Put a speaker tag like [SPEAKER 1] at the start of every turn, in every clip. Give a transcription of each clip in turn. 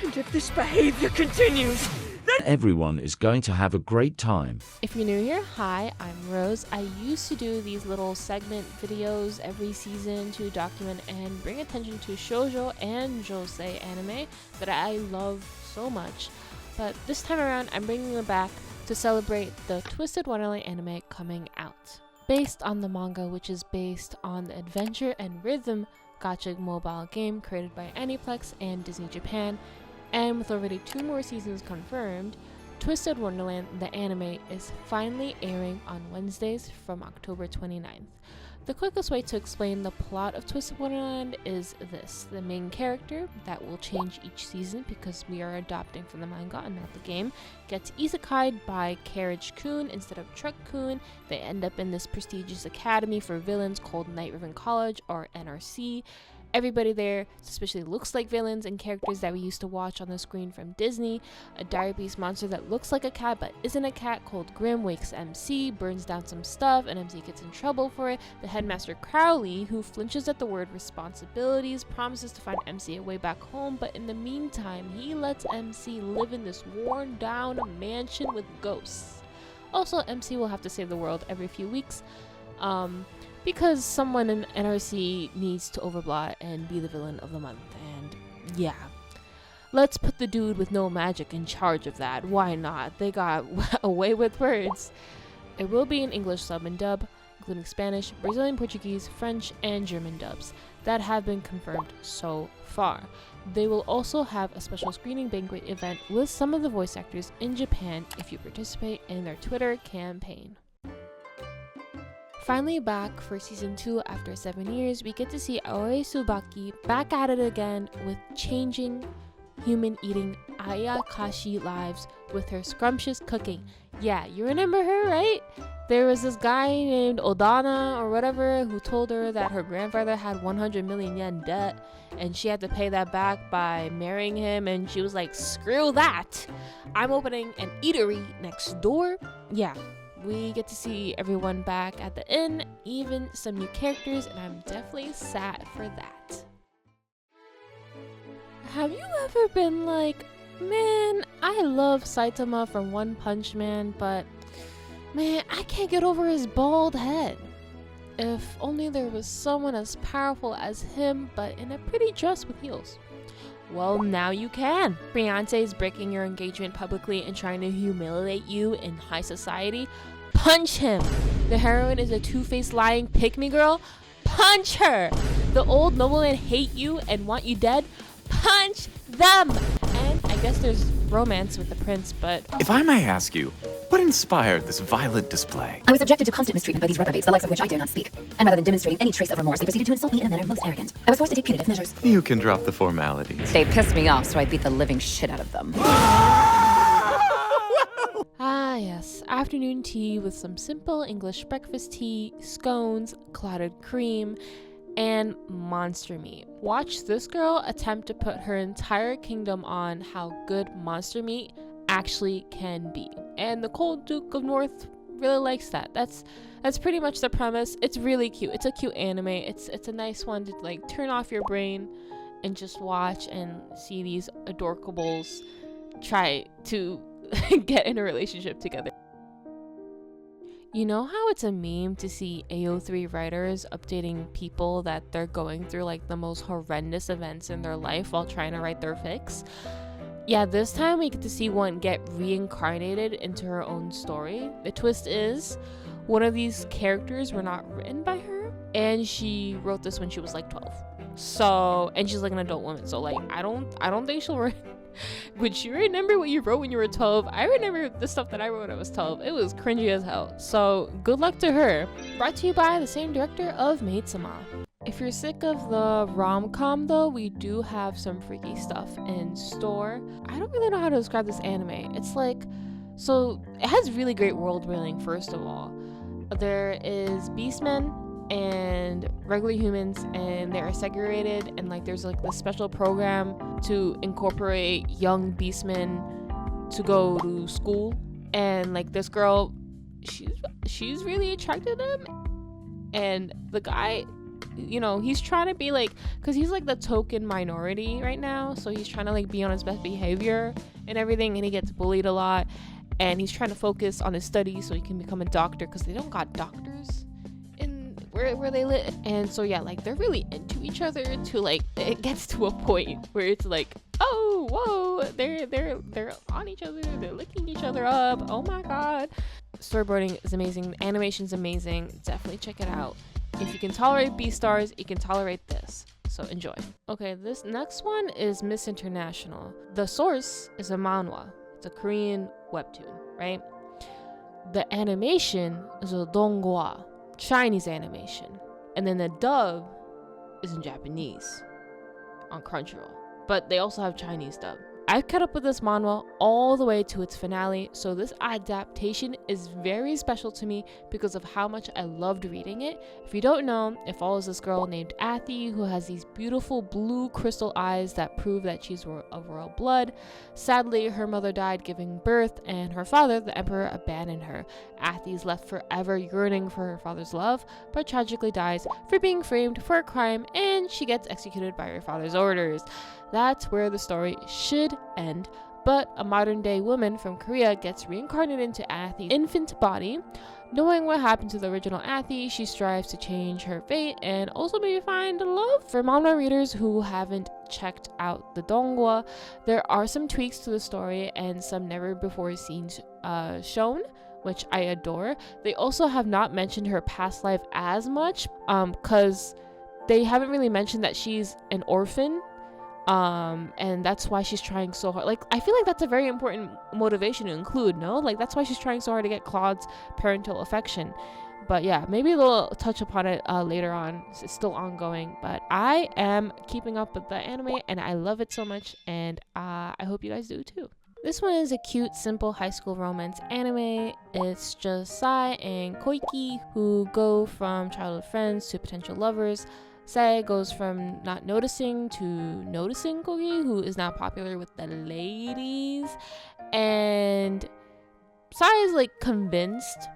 [SPEAKER 1] And if this behavior continues, then
[SPEAKER 2] everyone is going to have a great time.
[SPEAKER 3] If you're new here, hi, I'm Rose. I used to do these little segment videos every season to document and bring attention to shoujo and josei anime that I love so much. But this time around, I'm bringing them back to celebrate the Twisted Wonderland anime coming out. Based on the manga, which is based on the adventure and rhythm gacha mobile game created by Aniplex and Disney Japan, and with already 2 more seasons confirmed, Twisted Wonderland, the anime, is finally airing on Wednesdays from October 29th. The quickest way to explain the plot of Twisted Wonderland is this. The main character, that will change each season because we are adopting from the manga and not the game, gets isekai'd by Carriage-kun instead of Truck-kun. They end up in this prestigious academy for villains called Night Riven College, or NRC. Everybody there suspiciously looks like villains and characters that we used to watch on the screen from Disney. A dire beast monster that looks like a cat but isn't a cat called Grim wakes MC, burns down some stuff, and MC gets in trouble for it. The headmaster Crowley, who flinches at the word responsibilities, promises to find MC a way back home, but in the meantime, he lets MC live in this worn down mansion with ghosts. Also, MC will have to save the world every few weeks. Because someone in NRC needs to overblot and be the villain of the month, and yeah. Let's put the dude with no magic in charge of that. Why not? They got away with words. It will be in English sub and dub, including Spanish, Brazilian Portuguese, French, and German dubs that have been confirmed so far. They will also have a special screening banquet event with some of the voice actors in Japan if you participate in their Twitter campaign. Finally back for season 2 after 7 years, we get to see Aoi Tsubaki back at it again with changing human eating ayakashi lives with her scrumptious cooking. Yeah, you remember her, right? There was this guy named Odana or whatever who told her that her grandfather had 100 million yen debt and she had to pay that back by marrying him, and she was like, screw that! I'm opening an eatery next door. Yeah. We get to see everyone back at the inn, even some new characters, and I'm definitely sad for that. Have you ever been like, man, I love Saitama from One Punch Man, but man, I can't get over his bald head. If only there was someone as powerful as him, but in a pretty dress with heels. Well, now you can. Beyonce is breaking your engagement publicly and trying to humiliate you in high society. Punch him. The heroine is a two-faced lying pick-me girl. Punch her. The old noblemen hate you and want you dead. Punch them. And I guess there's romance with the prince, but...
[SPEAKER 4] If I may ask you, what inspired this violent display?
[SPEAKER 5] I was subjected to constant mistreatment by these reprobates, the likes of which I dare not speak. And rather than demonstrating any trace of remorse, they proceeded to insult me in a manner most arrogant. I was forced to take punitive measures.
[SPEAKER 4] You can drop the formalities.
[SPEAKER 5] They pissed me off, so I beat the living shit out of them.
[SPEAKER 3] Ah yes, afternoon tea with some simple English breakfast tea, scones, clotted cream, and monster meat. Watch this girl attempt to put her entire kingdom on how good monster meat actually can be. And the Cold Duke of North really likes that. That's pretty much the premise. It's really cute. It's a cute anime. It's a nice one to like turn off your brain and just watch and see these adorables try to get in a relationship together. You know how it's a meme to see AO3 writers updating people that they're going through like the most horrendous events in their life while trying to write their fics? Yeah, this time we get to see one get reincarnated into her own story. The twist is, one of these characters were not written by her, and she wrote this when she was like 12. So, and she's like an adult woman, so like I don't think she'll write. Would you remember what you wrote when you were 12? I remember the stuff that I wrote when I was 12. It was cringy as hell. So good luck to her. Brought to you by the same director of Maid-sama. If you're sick of the rom-com though, we do have some freaky stuff in store. I don't really know how to describe this anime. It's like, so it has really great world building first of all. There is beastmen and regular humans, and they are segregated, and like there's like this special program to incorporate young beastmen to go to school, and like this girl, she's really attracted to him, and the guy, you know, he's trying to be like, because he's like the token minority right now, so he's trying to like be on his best behavior and everything, and he gets bullied a lot, and he's trying to focus on his studies so he can become a doctor, because they don't got doctors in where they live. And so yeah, like they're really into each other to like, it gets to a point where it's like, oh whoa, they're on each other, they're licking each other up. Oh my god. Storyboarding is amazing, animation's amazing, definitely check it out. If you can tolerate Beastars, you can tolerate this, so enjoy. Okay, this next one is Miss International. The source is a manhwa. It's a Korean webtoon, right? The animation is a donghua, Chinese animation, and then the dub is in Japanese on Crunchyroll, but they also have Chinese dub. I've caught up with this manhwa all the way to its finale, so this adaptation is very special to me because of how much I loved reading it. If you don't know, it follows this girl named Athie who has these beautiful blue crystal eyes that prove that she's of royal blood. Sadly, her mother died giving birth, and her father, the emperor, abandoned her. Athie's left forever yearning for her father's love, but tragically dies for being framed for a crime, and she gets executed by her father's orders. That's where the story should end, but a modern day woman from Korea gets reincarnated into Athie's infant body. Knowing what happened to the original Athie, she strives to change her fate and also maybe find love. For manga readers who haven't checked out the donghua, there are some tweaks to the story and some never before seen shown, which I adore. They also have not mentioned her past life as much, because they haven't really mentioned that she's an orphan. And that's why she's trying so hard. Like, I feel like that's a very important motivation to include, no? Like, that's why she's trying so hard to get Claude's parental affection. But yeah, maybe they'll touch upon it later on. It's still ongoing, but I am keeping up with the anime and I love it so much, and I hope you guys do too. This one is a cute, simple high school romance anime. It's just Sai and Koiki who go from childhood friends to potential lovers. Sai goes from not noticing to noticing Kogi, who is now popular with the ladies, and Sai is like convinced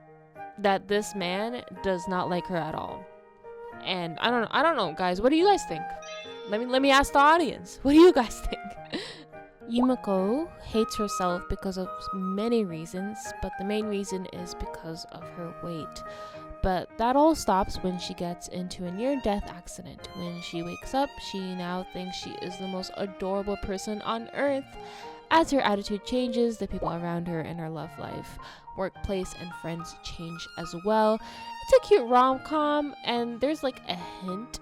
[SPEAKER 3] that this man does not like her at all. And I don't know, guys. What do you guys think? Let me ask the audience. What do you guys think? Yumiko hates herself because of many reasons, but the main reason is because of her weight. But that all stops when she gets into a near-death accident. When she wakes up, she now thinks she is the most adorable person on earth. As her attitude changes, the people around her and her love life, workplace, and friends change as well. It's a cute rom-com, and there's like a hint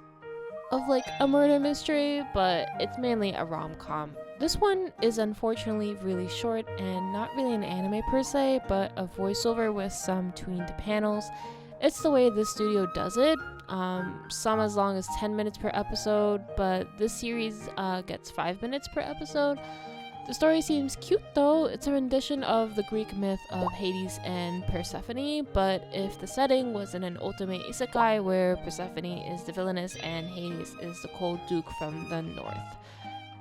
[SPEAKER 3] of like a murder mystery, but it's mainly a rom-com. This one is unfortunately really short and not really an anime per se, but a voiceover with some tweened panels. It's the way this studio does it. Some as long as 10 minutes per episode, but this series gets 5 minutes per episode. The story seems cute though. It's a rendition of the Greek myth of Hades and Persephone, but if the setting was in an ultimate isekai where Persephone is the villainess and Hades is the cold duke from the north.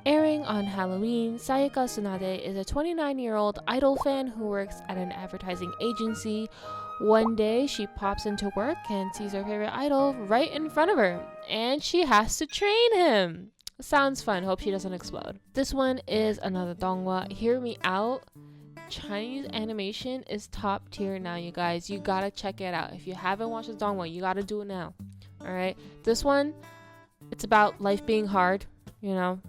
[SPEAKER 3] Airing on Halloween, Sayaka Tsunade is a 29-year-old idol fan who works at an advertising agency. One day, she pops into work and sees her favorite idol right in front of her, and she has to train him. Sounds fun. Hope she doesn't explode. This one is another donghua. Hear me out. Chinese animation is top tier now, you guys. You gotta check it out. If you haven't watched this donghua, you gotta do it now. Alright? This one, it's about life being hard, you know,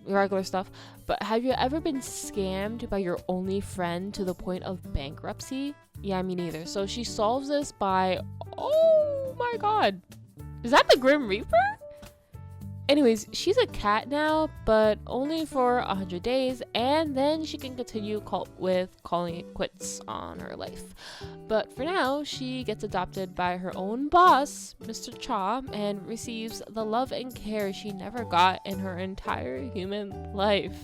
[SPEAKER 3] regular stuff. But have you ever been scammed by your only friend to the point of bankruptcy? Yeah, me neither. So she solves this by, oh my god, is that the Grim Reaper? Anyways, she's a cat now, but only for 100 days, and then she can continue with calling it quits on her life. But for now, she gets adopted by her own boss, Mr. Cha, and receives the love and care she never got in her entire human life.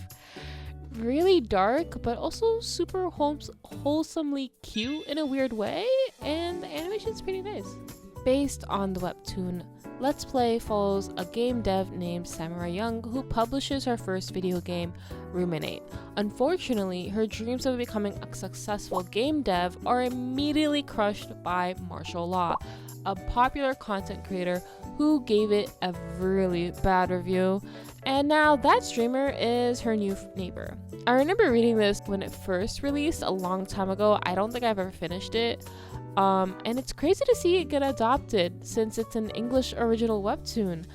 [SPEAKER 3] Really dark, but also super wholesomely cute in a weird way, and the animation's pretty nice. Based on the webtoon, Let's Play follows a game dev named Samurai Young who publishes her first video game, Freminet. Unfortunately, her dreams of becoming a successful game dev are immediately crushed by martial law, a popular content creator who gave it a really bad review, and now that streamer is her new neighbor. I remember reading this when it first released a long time ago. I don't think I've ever finished it. And it's crazy to see it get adopted since it's an English original webtoon.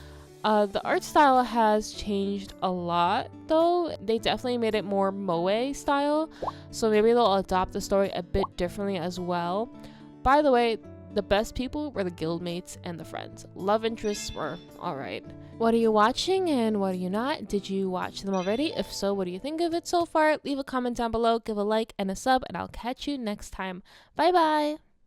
[SPEAKER 3] The art style has changed a lot though. They definitely made it more moe style, so maybe they'll adopt the story a bit differently as well. By the way, the best people were the guildmates and the friends. Love interests were alright. What are you watching and what are you not? Did you watch them already? If so, what do you think of it so far? Leave a comment down below, give a like and a sub, and I'll catch you next time. Bye bye!